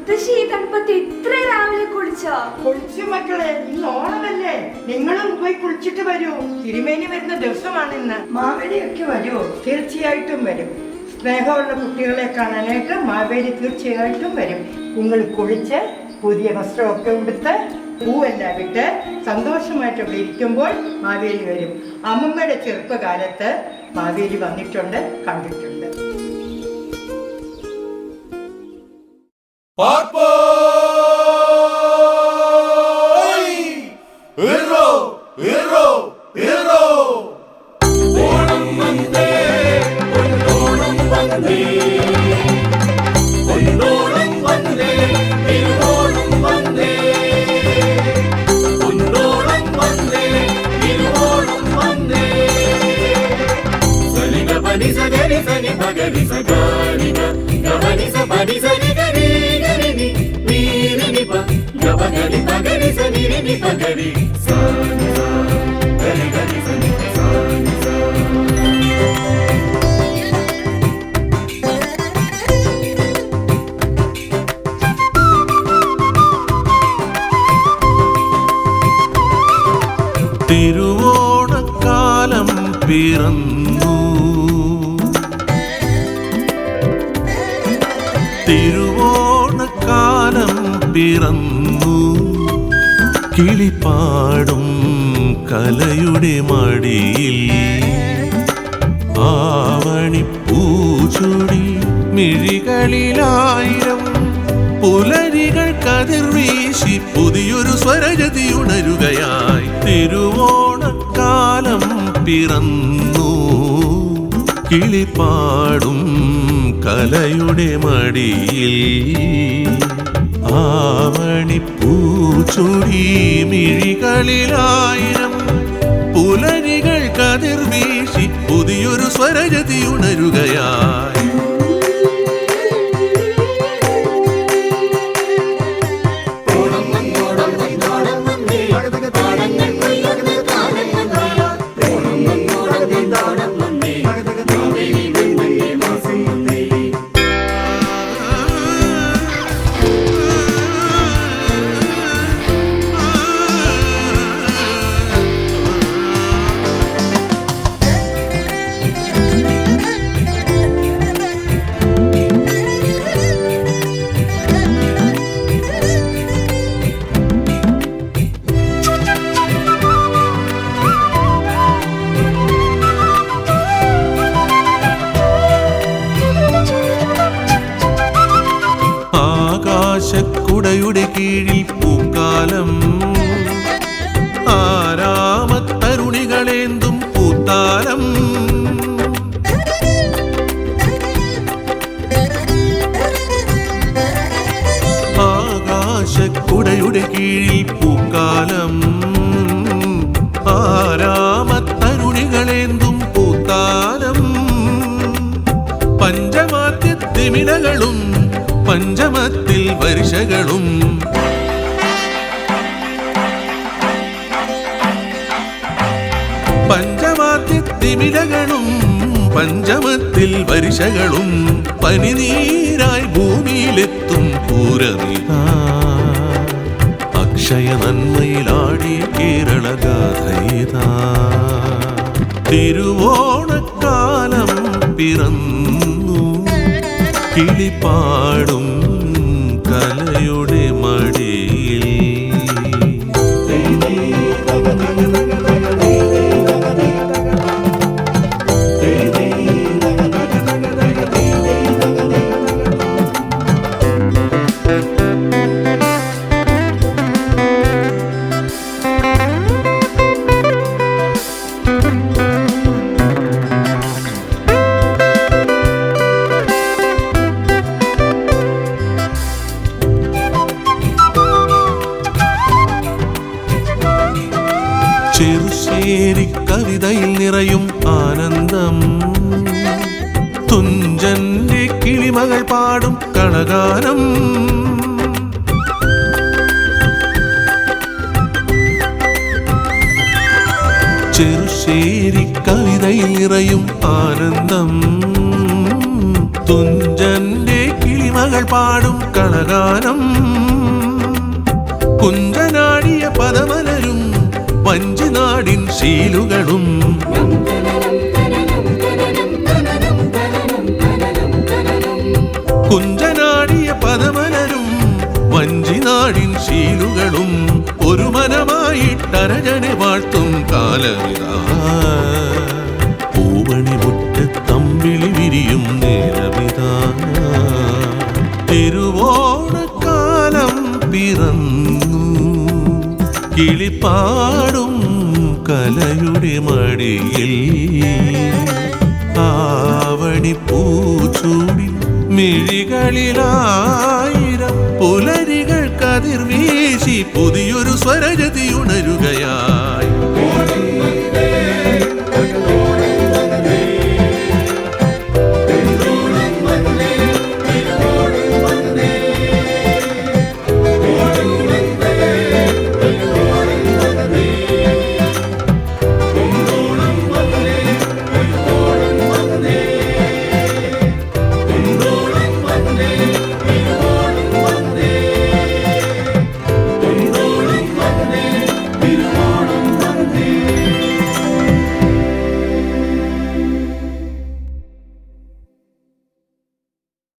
മുത്തശ്ശി ഈ തണുപ്പത്ത് ഇത്ര രാവിലെ കുളിച്ചോ? കുളിച്ചു മക്കളെ, ഇന്ന് ഓണമല്ലേ, നിങ്ങളും പോയി കുളിച്ചിട്ട് വരൂ. തിരുമേനി വരുന്ന ദിവസമാണ് ഇന്ന്. മാവേലിയൊക്കെ വരൂ, തീർച്ചയായിട്ടും വരും. സ്നേഹമുള്ള കുട്ടികളെ കാണാനായിട്ട് മാവേലി തീർച്ചയായിട്ടും വരും. നിങ്ങൾ കുളിച്ച് പുതിയ വസ്ത്രമൊക്കെ ഉടുത്ത് പൂവെല്ലാം വിട്ട് സന്തോഷമായിട്ട് ഇവിടെ ഇരിക്കുമ്പോൾ മാവേലി വരും. അമ്മമ്മയുടെ ചെറുപ്പകാലത്ത് മാവേലി വന്നിട്ടുണ്ട്, കണ്ടിട്ടുണ്ട്. തിരുവോണക്കാലം പിറന്നു, തിരുവോണക്കാലം പിറന്നു, കിളിപ്പാടും കലയുടെ മടിയിൽ ആവണിപ്പൂചൊടി മിഴികളിലായിരം പുലരികൾ കതിർവീശി പുതിയൊരു സ്വരജതി ഉണരുകയായി. തിരുവോണക്കാലം പിറന്നു, കിളിപ്പാടും കലയുടെ മടിയിൽ ആവണിപ്പൂചൊടി മിഴികളിലായിരം പുലരികൾ കതിർവീശി പുതിയൊരു സ്വരജതി ഉണരുകയായി. ആകാശക്കുടയുടെ കീഴിൽ പൂക്കാലം, ആരാമത്തരുണികളേന്തും പൂത്താലം, ആകാശക്കുടയുടെ കീഴിൽ പൂക്കാലം, ആരാമത്തരുണികളേന്തും പൂത്താലം, പഞ്ചമാത്യത്തിമിലകളും പഞ്ചമത്തിൽ വർഷകളും, പഞ്ചമാത്യത്തിമിലകളും പഞ്ചമത്തിൽ വർഷകളും പനിനീരായി ഭൂമിയിലെത്തും പൂരമിക. അക്ഷയ നന്മയിലാടിയ കേരള ഗാഥയിതാ. തിരുവോണക്കാലം പിറന്നു, കിളിപ്പാടും കലയുടെ മടിയിൽ. ചെറുശ്ശേരി കവിതയിൽ നിറയും ആനന്ദം, തുഞ്ചന്റെ കിളിമകൾ പാടും കളഗാനം, ചെറുശ്ശേരി കവിതയിൽ നിറയും ആനന്ദം, തുഞ്ചന്റെ കിളിമകൾ കിളിമകൾ പാടും കളഗാനം കുഞ്ചനാടിയ പദമലരും വഞ്ചിനാടിൻ ശീലുകളും കുഞ്ചനാടിയ പദമലരും വഞ്ചിനാടിൻ ശീലുകളും ഒരു മനമായിട്ടരജനെ വാഴ്ത്തും കാലമിതാ പൂവണി മുറ്റത്തമ്പിളി വിരിയും നേരമിതാ തിരുവോണക്കാലം പിറന്നു കിളിപ്പാടും കലയുടെ മടിയിൽ ആവണി പൂച്ചൂടി മിഴികളിലായിരം പുലരികൾ കതിർ വീശി പുതിയൊരു സ്വരജതി ഉണരുകയാ